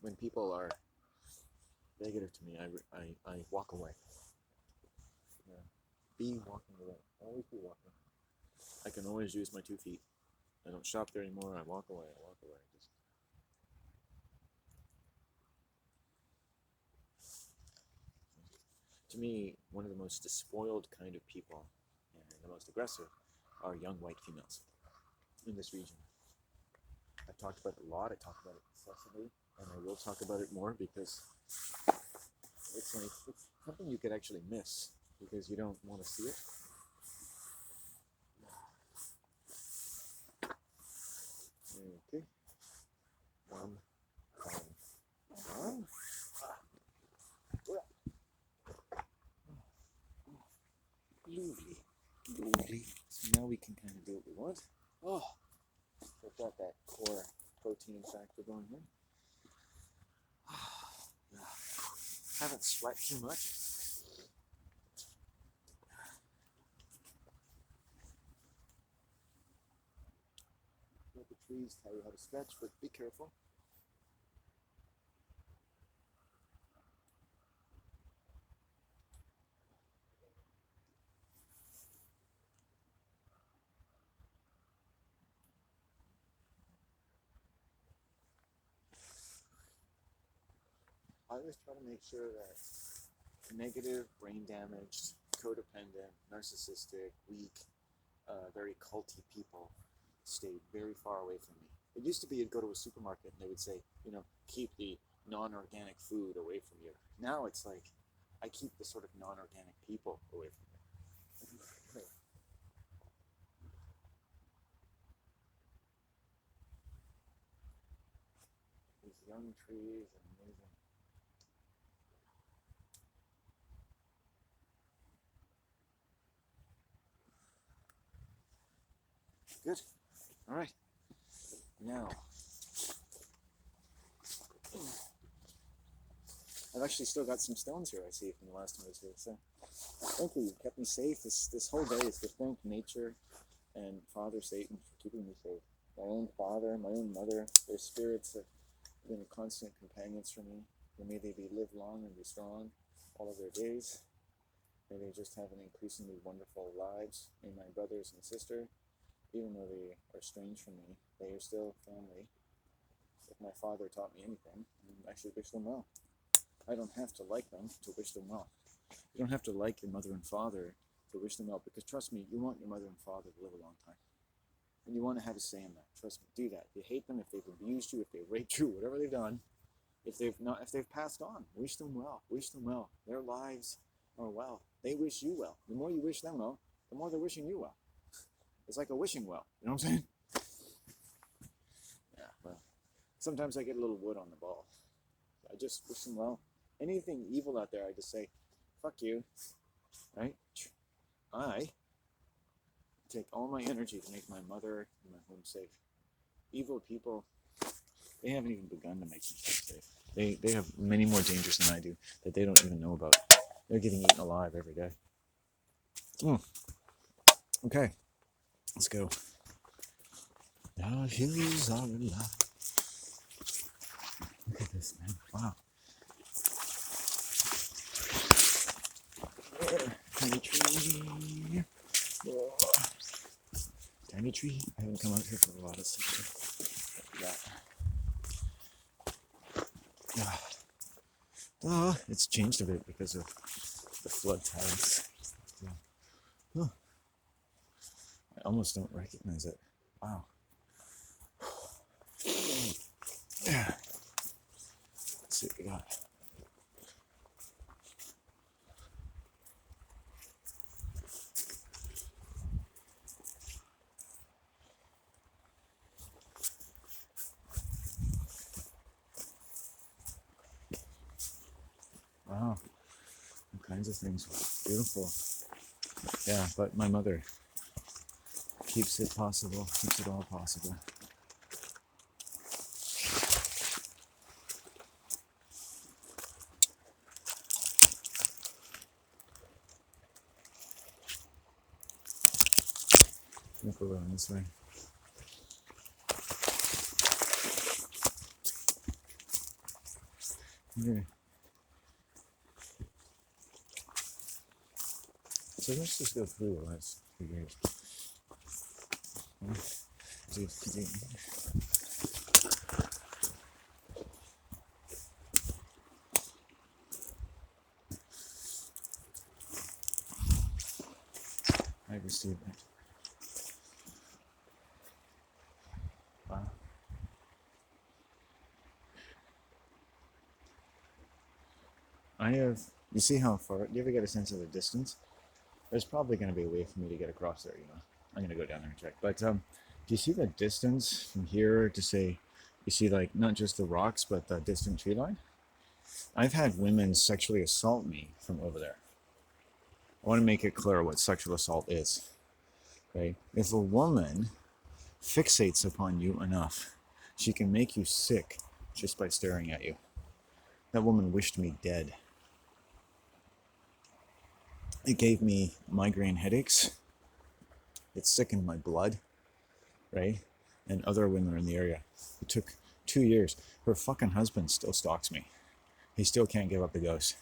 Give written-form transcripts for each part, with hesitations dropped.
when people are negative to me, I walk away. Yeah. Be walking away. Always be walking. I can always use my 2 feet. I don't shop there anymore. I walk away. I walk away. Just to me, one of the most despoiled kind of people and the most aggressive are young white females in this region. I've talked about it a lot. I talk about it incessantly, and I will talk about it more because it's something you could actually miss because you don't want to see it. Okay. One. Lovely. Lovely. So now we can kind of do what we want. Oh, we've got that core protein factor going here. Yeah. Haven't sweat too much. Let the trees tell you how to stretch, but be careful. I always try to make sure that negative, brain damaged, codependent, narcissistic, weak, very culty people stay very far away from me. It used to be you'd go to a supermarket and they would say, keep the non-organic food away from you. Now it's like, I keep the sort of non-organic people away from me. These young trees are amazing. Good. All right. Now, I've actually still got some stones here, I see, from the last time I was here. So, thank you. You've kept me safe. This whole day is to thank nature and Father Satan for keeping me safe. My own father, my own mother, their spirits have been constant companions for me. And may they live long and be strong all of their days. May they just have an increasingly wonderful lives. May my brothers and sister, even though they are strange from me, they are still family. If my father taught me anything, I should wish them well. I don't have to like them to wish them well. You don't have to like your mother and father to wish them well, because trust me, you want your mother and father to live a long time. And you want to have a say in that. Trust me, do that. If you hate them, if they've abused you, if they've raped you, whatever they've done, if they've passed on, wish them well. Wish them well. Their lives are well. They wish you well. The more you wish them well, the more they're wishing you well. It's like a wishing well. You know what I'm saying? Yeah, well, sometimes I get a little wood on the ball. I just wish them well. Anything evil out there, I just say, fuck you. Right? I take all my energy to make my mother and my home safe. Evil people, they haven't even begun to make themselves safe. They have many more dangers than I do that they don't even know about. They're getting eaten alive every day. Okay, let's go. Our hills are alive. Look at this, man. Wow. Tiny tree. Whoa. Tiny tree. I haven't come out here for a lot of stuff. It's changed a bit because of the flood tides. I almost don't recognize it. Wow. Yeah. Let's see what we got. Wow. All kinds of things. Beautiful. Yeah, but my mother keeps it possible, keeps it all possible. Look around this way. Yeah. So let's just go through the last few years. I received that. Wow. You see how far, do you ever get a sense of the distance? There's probably going to be a way for me to get across there, I'm going to go down there and check. But do you see the distance from here to say, you see like not just the rocks, but the distant tree line? I've had women sexually assault me from over there. I want to make it clear what sexual assault is. Okay? If a woman fixates upon you enough, she can make you sick just by staring at you. That woman wished me dead. It gave me migraine headaches. It sickened my blood, right? And other women in the area. It took 2 years. Her fucking husband still stalks me. He still can't give up the ghost.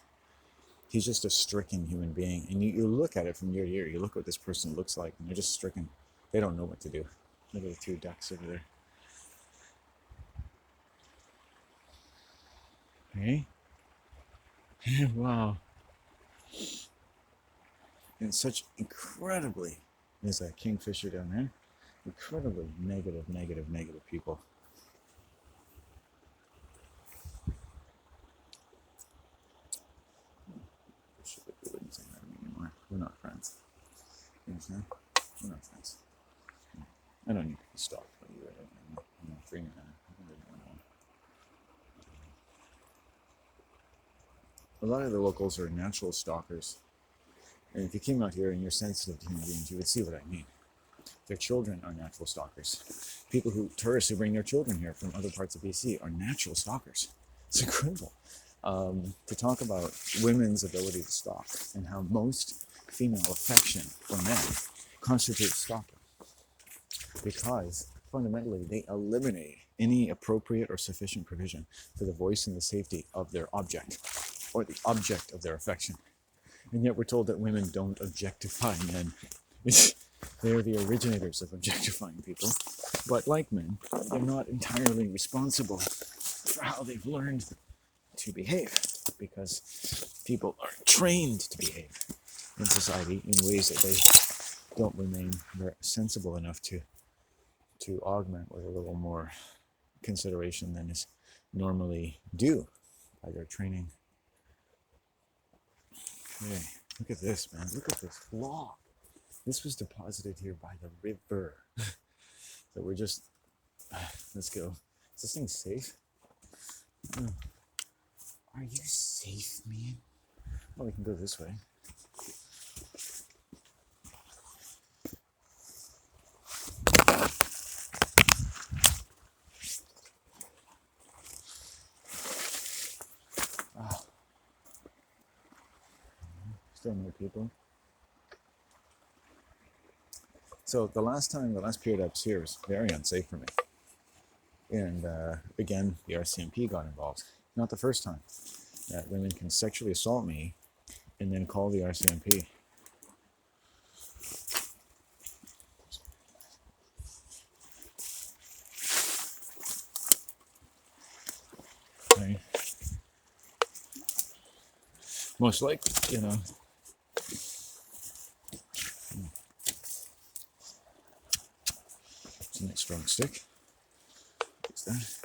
He's just a stricken human being. And you look at it from year to year. You look what this person looks like, and they're just stricken. They don't know what to do. Look at the 2 ducks over there. Hey? Wow. And such incredibly, there's a kingfisher down there, incredibly negative people. We wouldn't say that to me anymore. We're not friends. You understand? We're not friends. I don't need to be stalked by you. I'm not free man. A lot of the locals are natural stalkers. And if you came out here and you're sensitive to human beings, you would see what I mean. Their children are natural stalkers. Tourists who bring their children here from other parts of BC are natural stalkers. It's incredible. To talk about women's ability to stalk and how most female affection for men constitutes stalking. Because fundamentally they eliminate any appropriate or sufficient provision for the voice and the safety of their object or the object of their affection. And yet we're told that women don't objectify men. They're the originators of objectifying people. But like men, they're not entirely responsible for how they've learned to behave, because people are trained to behave in society in ways that they don't remain very sensible enough to augment with a little more consideration than is normally due by their training. Okay, look at this, man. Look at this log. This was deposited here by the river. So we're just, let's go. Is this thing safe? Are you safe, man? Well, we can go this way. Still no people. So the last period I was here was very unsafe for me. And again, the RCMP got involved. Not the first time that women can sexually assault me and then call the RCMP. Right? Most likely, It's a nice strong stick. What's that?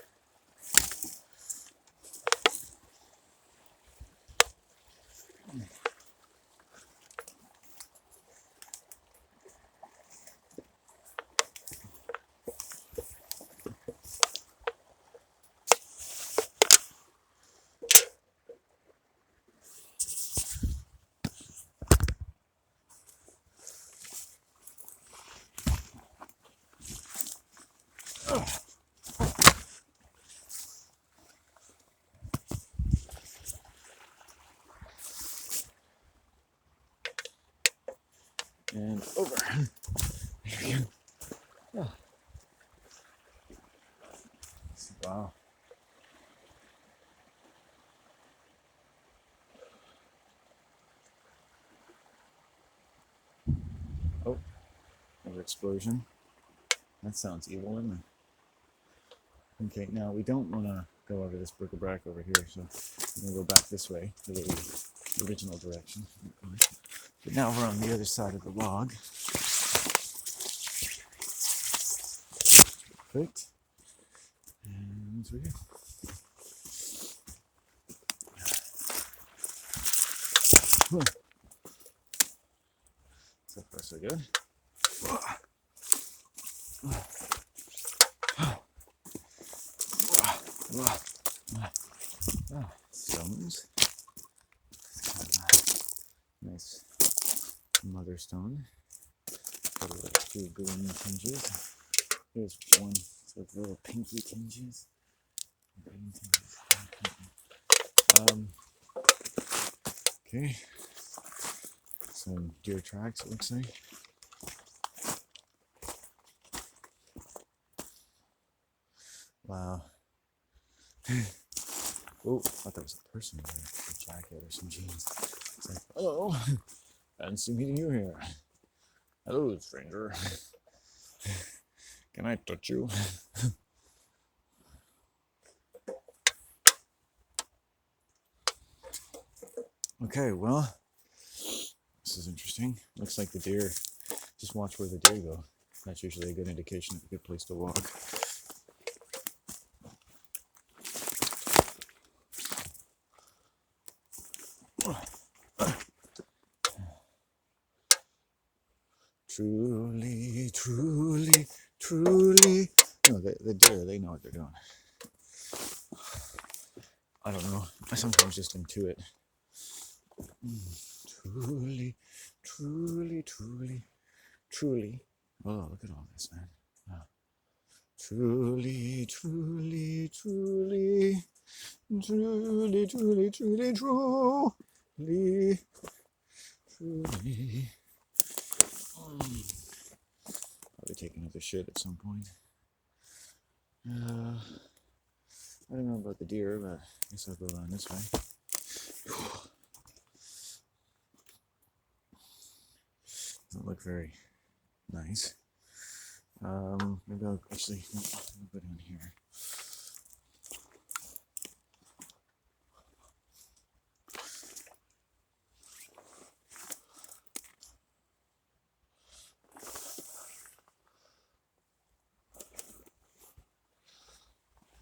And over. There we go. Oh. Wow. Another explosion. That sounds evil, doesn't it? Okay, now we don't want to go over this bric-a-brac over here, so we're going to go back this way, the original direction. But now we're on the other side of the log. Perfect. And through here. So far, so good. Stones. Nice mother stone. Got a few green tinges. Here's one with little pinky tinges. Green tinges. Okay. Some deer tracks, it looks like. Wow. Oh, I thought that was a person with a jacket or some jeans. It's like, hello, fancy meeting you here. Hello, stranger. Can I touch you? Okay, well, this is interesting. Looks like the deer, just watch where the deer go. That's usually a good indication of a good place to walk. Truly, truly, truly. No, the deer, they know what they're doing. I don't know. I sometimes just intuit. Truly, truly, truly, truly. Oh, look at all this, man. Wow. Truly, truly, truly, truly, truly, truly, truly, truly. Probably take another shit at some point. I don't know about the deer, but I guess I'll go around this way. Doesn't look very nice. Maybe I'll actually I'll go down here.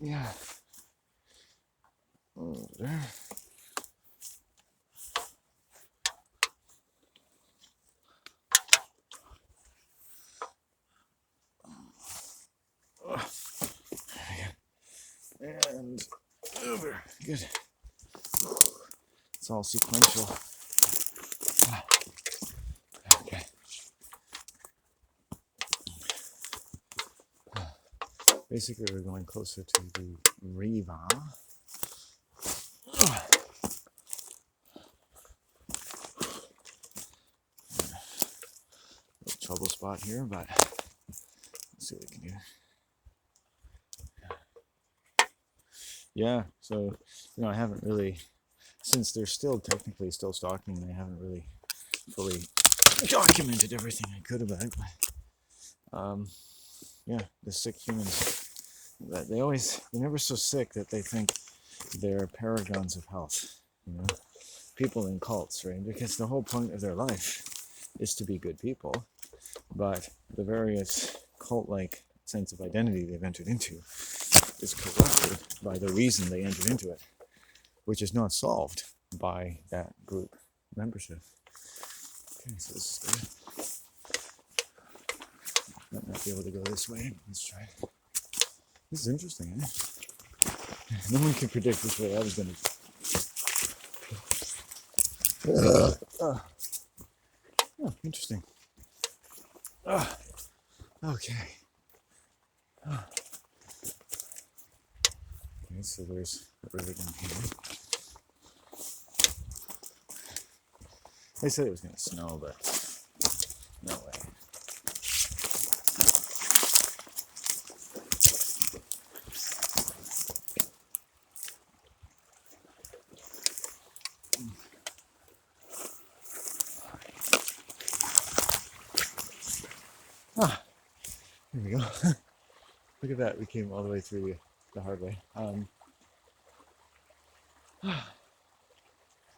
Yeah. Over there. And over. Good. It's all sequential. Okay. Basically, we're going closer to the river. Trouble spot here, but let's see what we can do. Yeah, so I haven't really, since they're still technically still stalking, I haven't really fully documented everything I could about it. But yeah, the sick humans, they're never so sick that they think they're paragons of health. People in cults, right? Because the whole point of their life is to be good people, but the various cult-like sense of identity they've entered into is corrupted by the reason they entered into it, which is not solved by that group membership. Okay, so this is good. Might not be able to go this way. Let's try. This is interesting, eh? No one can predict which way I was going to. Oh, interesting. Okay. Okay, so there's the river down here. They said it was going to snow, but no way. Look at that. We came all the way through the hard way.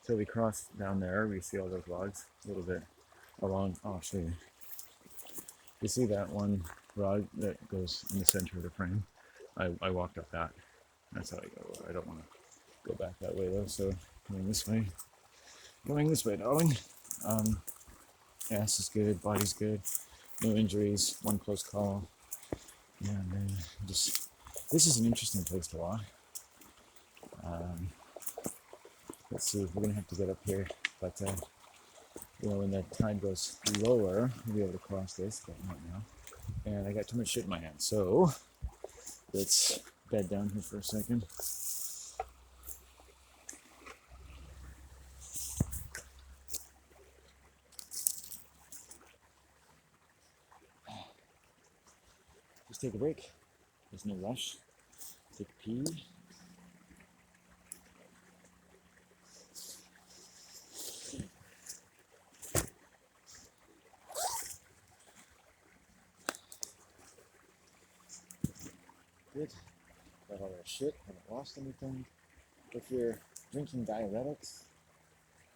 So we crossed down there. We see all those logs a little bit along. Oh, I'll show you. You see that one rod that goes in the center of the frame? I walked up that. That's how I go. I don't want to go back that way though. So going this way. Going this way, darling. Ass is good. Body's good. No injuries. One close call. Yeah, man. Just this is an interesting place to walk. Let's see. We're gonna have to get up here, but when the tide goes lower, we'll be able to cross this, but not now. And I got too much shit in my hand, so let's bed down here for a second. Just take a break. There's no rush. Take a pee. Good. Got all that shit. Haven't lost anything. If you're drinking diuretics,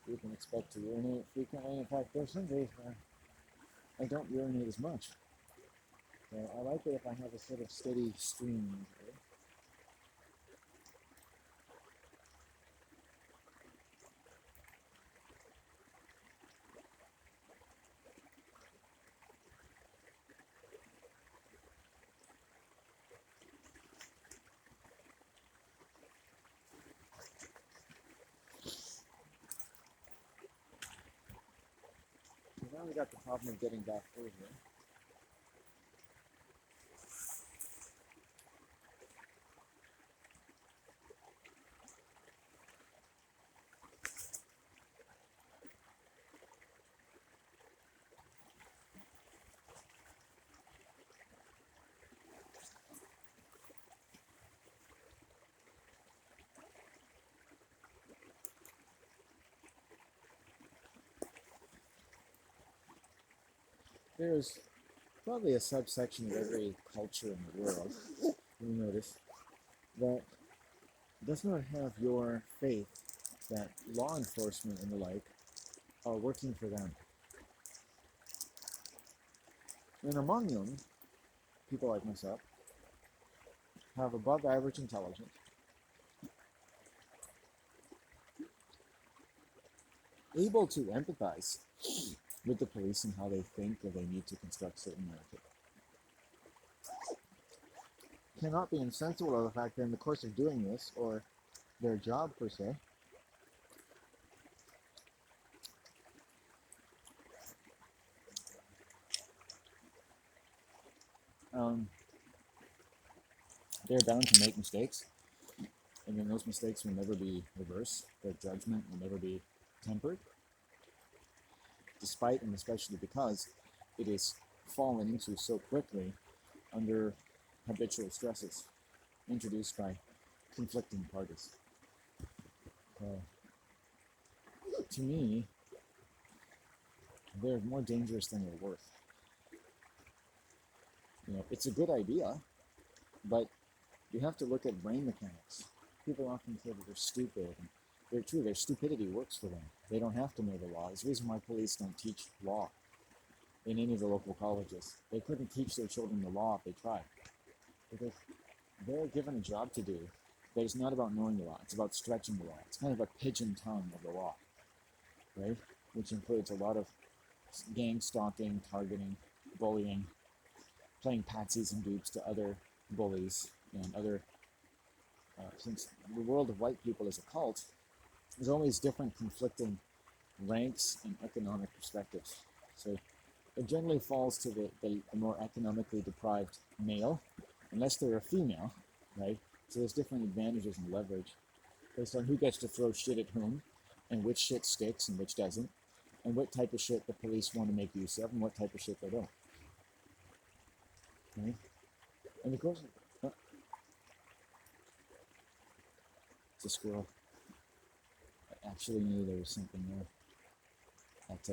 you can expect to urinate frequently. In fact, there's some days where I don't urinate as much. So I like it if I have a sort of steady stream. So now we got the problem of getting back over. There's probably a subsection of every culture in the world, you notice, that does not have your faith that law enforcement and the like are working for them. And among them, people like myself have above average intelligence, able to empathize with the police and how they think or they need to construct certain narrative. Cannot be insensible of the fact that in the course of doing this, or their job per se, they're bound to make mistakes, and then those mistakes will never be reversed. Their judgment will never be tempered, despite and especially because it is fallen into so quickly under habitual stresses introduced by conflicting parties. To me, they're more dangerous than they're worth. It's a good idea, but you have to look at brain mechanics. People often say that they're stupid, and they're true. Their stupidity works for them. They don't have to know the law. There's a reason why police don't teach law in any of the local colleges. They couldn't teach their children the law if they tried, because they're given a job to do that is not about knowing the law. It's about stretching the law. It's kind of a pigeon tongue of the law, right? Which includes a lot of gang stalking, targeting, bullying, playing patsies and dupes to other bullies and other. Since the world of white people is a cult, there's always different conflicting ranks and economic perspectives. So it generally falls to the more economically deprived male, unless they're a female, right? So there's different advantages and leverage based on who gets to throw shit at whom, and which shit sticks and which doesn't, and what type of shit the police want to make use of and what type of shit they don't. Right? And of course, it's a squirrel. I actually knew there was something there at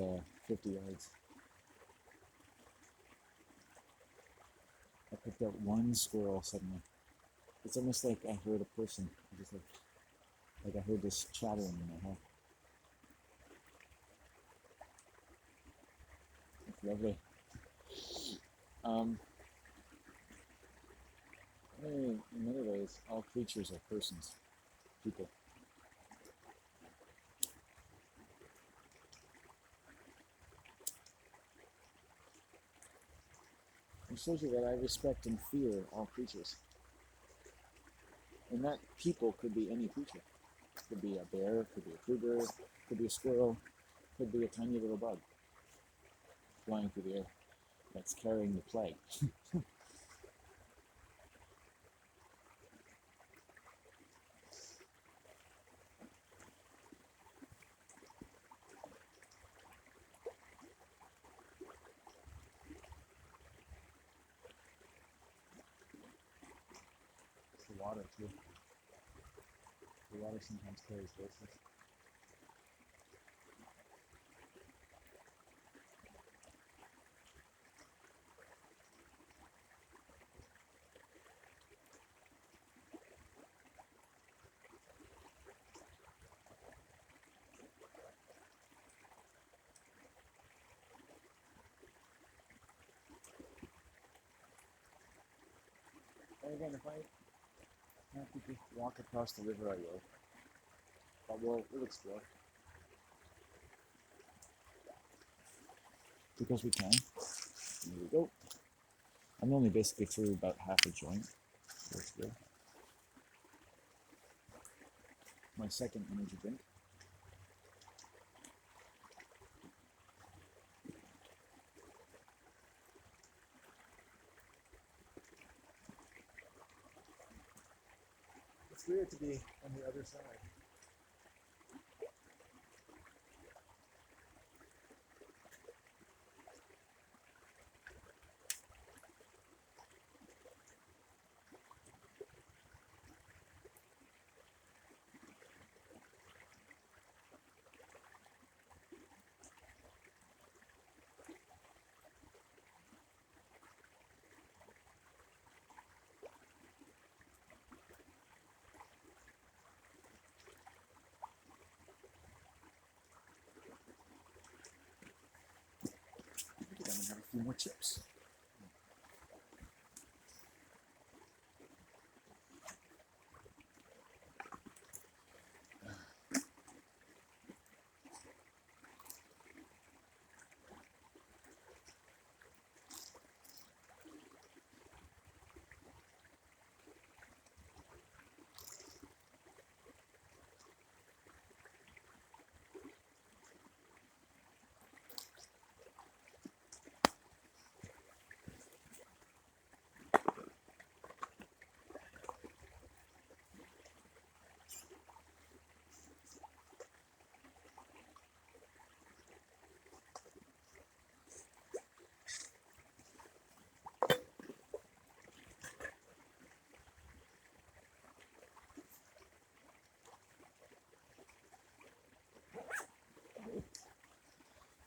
50 yards. Picked up one squirrel suddenly. It's almost like I heard a person. Just like I heard this chattering in my head. It's lovely. In many ways, all creatures are persons, people. It shows you that I respect and fear all creatures. And that people could be any creature. Could be a bear, could be a cougar, could be a squirrel, could be a tiny little bug flying through the air that's carrying the plague. It's the water too. The water sometimes carries voices. And again, if I have to just walk across the river, I will. But we'll explore. Because we can. Here we go. I'm only basically through about half a joint. That's good. My second energy drink. It's weird to be on the other side. I'm gonna have a few more chips.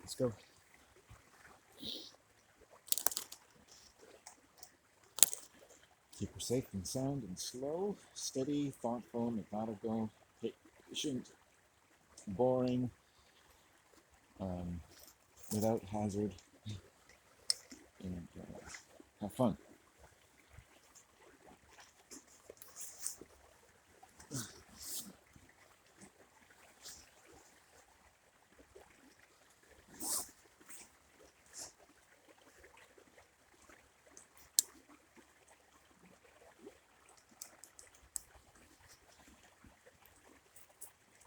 Let's go. Keep her safe and sound and slow, steady, thoughtful, methodical, patient, boring, without hazard, and have fun.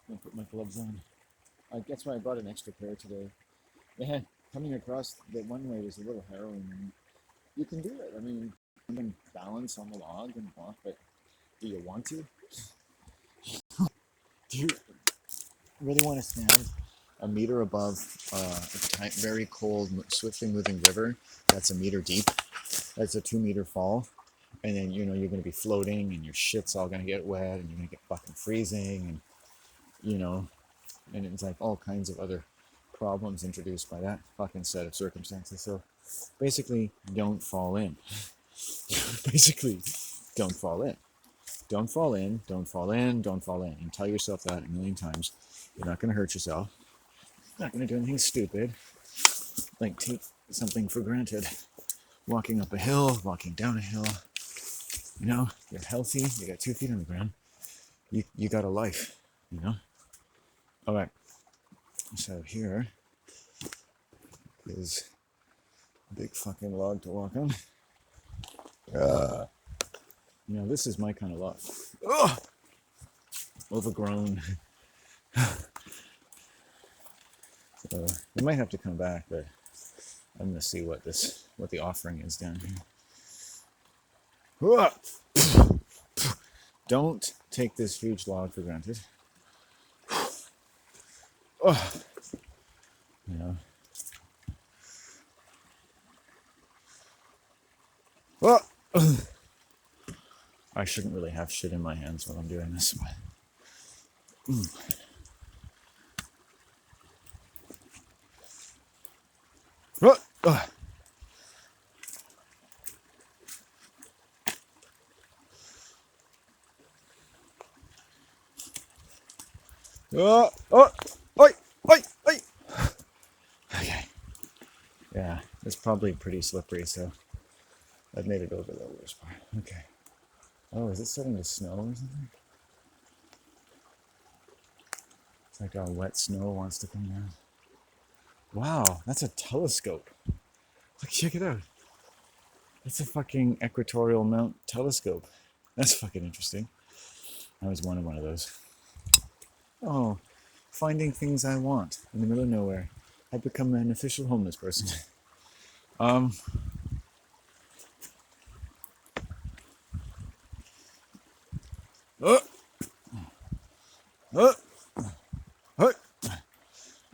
I'm gonna put my gloves on. That's why I brought an extra pair today. Yeah, coming across the one way was a little harrowing. You can do it. I mean, you can balance on the log and walk, but do you want to? Do you really want to stand a meter above a very cold, swiftly moving river that's a meter deep? That's a 2 meter fall. And then, you're going to be floating and your shit's all going to get wet and you're going to get fucking freezing and it's like all kinds of other problems introduced by that fucking set of circumstances. So basically, don't fall in. Basically, don't fall in. Don't fall in, don't fall in, don't fall in. And tell yourself that a million times. You're not going to hurt yourself. You're not going to do anything stupid. Like take something for granted. Walking up a hill, walking down a hill. You know, you're healthy. You got 2 feet on the ground. You got a life, you know? All right. So here is a big fucking log to walk on. You know, this is my kind of log. Ugh! Overgrown. So we might have to come back, but I'm gonna see what the offering is down here. Don't take this huge log for granted. You know. I shouldn't really have shit in my hands while I'm doing this, but okay. Yeah, it's probably pretty slippery, so I've made it over the worst part. Okay. Oh, is it starting to snow or something? It's like our wet snow wants to come down. Wow, that's a telescope. Look, check it out. It's a fucking equatorial mount telescope. That's fucking interesting. I was wanted one of those. Oh, finding things I want in the middle of nowhere. I've become an official homeless person. We're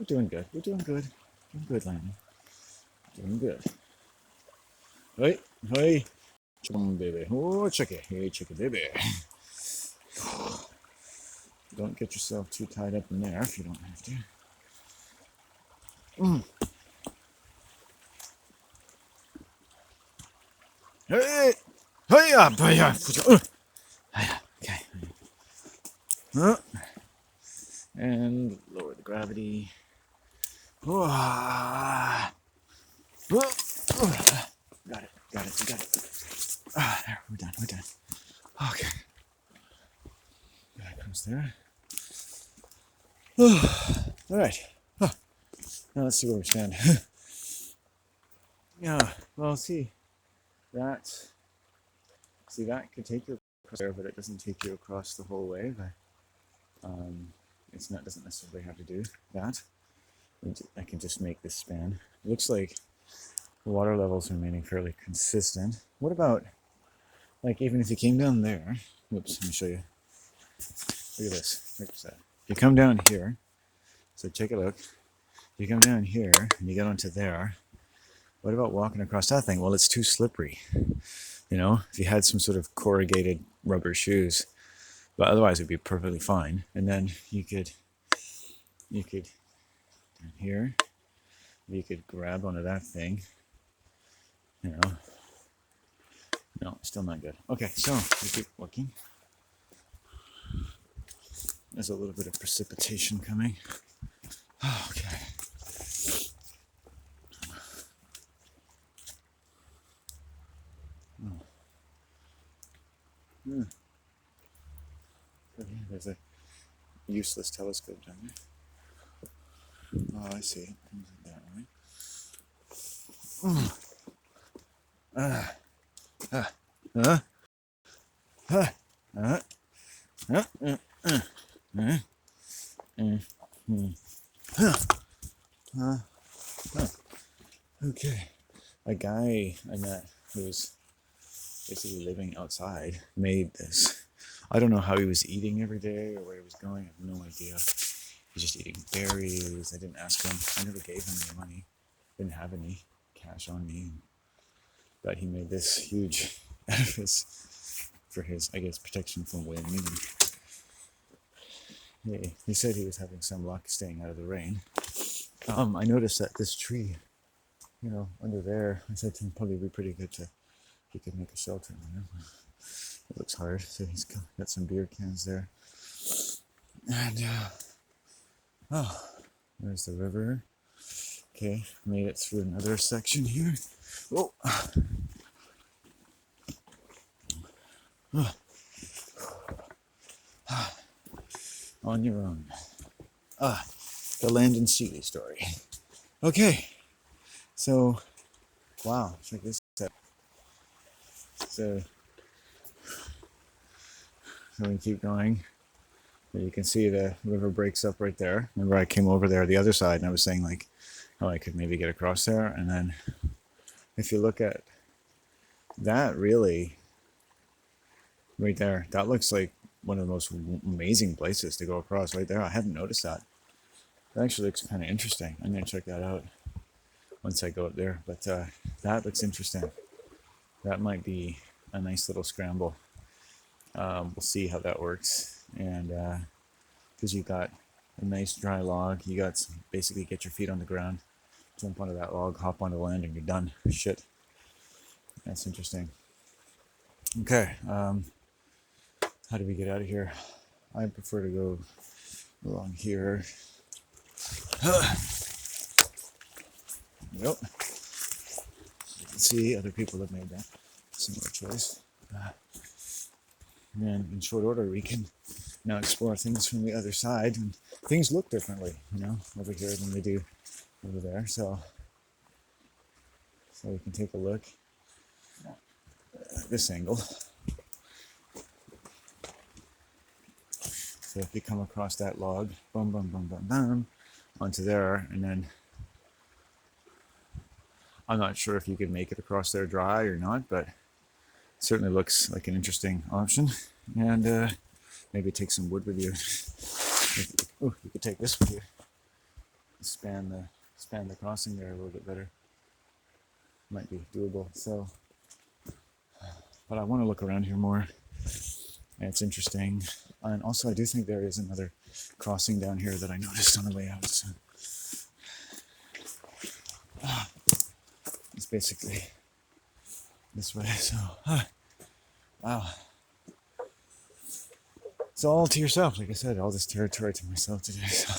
doing good. We're doing good. Doing good, Landon. Doing good. Hey, hey. Chicken baby. Oh, chicken. Hey, chicken baby. Don't get yourself too tied up in there if you don't have to. Hey! Hey! Okay. And lower the gravity. Got it. There, we're done. Okay. That comes there. All right. Now let's see where we stand. Yeah. Well, see that could take you across there, but it doesn't take you across the whole way. But doesn't necessarily have to do that. I can just make this span. It looks like the water levels are remaining fairly consistent. What about, like, even if you came down there? Whoops, let me show you. Look at this. Look at that. If you come down here, so take a look. You come down here and you get onto there. What about walking across that thing? Well, it's too slippery. You know, if you had some sort of corrugated rubber shoes, but otherwise it'd be perfectly fine. And then you could down here, you could grab onto that thing. You know, no, still not good. Okay, so we keep walking. There's a little bit of precipitation coming. Okay. There's a useless telescope down there. Oh, I see. It comes that way. Okay. A guy I met who was basically living outside made this. I don't know how he was eating every day or where he was going. I have no idea. He's just eating berries. I didn't ask him. I never gave him any money. Didn't have any cash on me. But he made this huge edifice for his, I guess, protection from wind. He said he was having some luck staying out of the rain. I noticed that this tree, you know, under there, I said to him, probably be pretty good to he could make a shelter in there. It looks hard. So he's got some beer cans there. And oh, there's the river. Okay, made it through another section here. Oh. On your own. The Landon Seeley story. Okay, so wow, check this out. So we keep going. You can see the river breaks up right there. Remember, I came over there the other side, and I was saying like, oh, I could maybe get across there. And then, if you look at that, really, right there, that looks like one of the most amazing places to go across right there. I hadn't noticed that. It actually looks kind of interesting. I'm gonna check that out once I go up there. But that looks interesting. That might be a nice little scramble. We'll see how that works. And because you got a nice dry log, you got some, basically get your feet on the ground, jump onto that log, hop onto land, and you're done. Shit. That's interesting. Okay. How do we get out of here? I prefer to go along here. Yep. You can see other people have made that similar choice. And then in short order, we can now explore things from the other side, and things look differently, over here than they do over there. So we can take a look at this angle. So if you come across that log, boom, boom, boom, boom, boom, onto there, and then I'm not sure if you can make it across there dry or not, but it certainly looks like an interesting option. And maybe take some wood with you. Oh, you could take this with you. Span the crossing there a little bit better. Might be doable. So, but I want to look around here more. And it's interesting. And also, I do think there is another crossing down here that I noticed on the way out. So, it's basically this way. So, wow. It's all to yourself. Like I said, all this territory to myself today. So,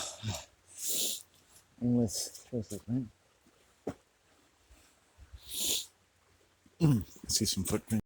endless choices, right? See some footprints.